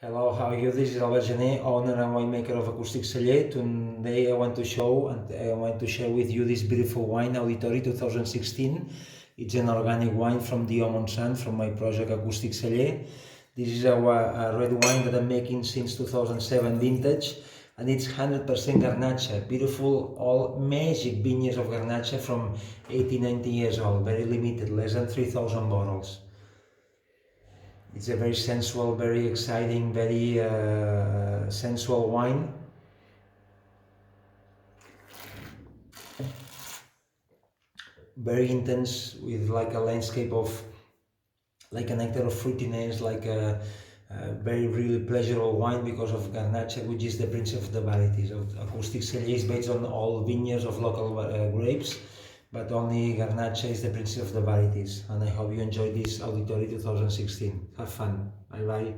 Hello, how are you? This is Albert Gené, owner and winemaker of Acoustic Celler. Today I want to show and I want to share with you this beautiful wine, Auditori 2016. It's an organic wine from the Montsant, from my project Acoustic Celler. This is a red wine that I'm making since 2007 vintage, and it's 100% Garnatxa, beautiful, all magic vineyards of Garnatxa from 80-90 years old, very limited, less than 3,000 bottles. It's a very sensual, very exciting, very sensual wine. Very intense, with like a landscape of, like a nectar of fruitiness, like a very really pleasurable wine because of Garnatxa, which is the prince of the varieties. Acoustic Celler is based on all vineyards of local grapes, but only Garnatxa is the prince of the varieties. And I hope you enjoyed this Auditori 2016. Have fun. Bye bye.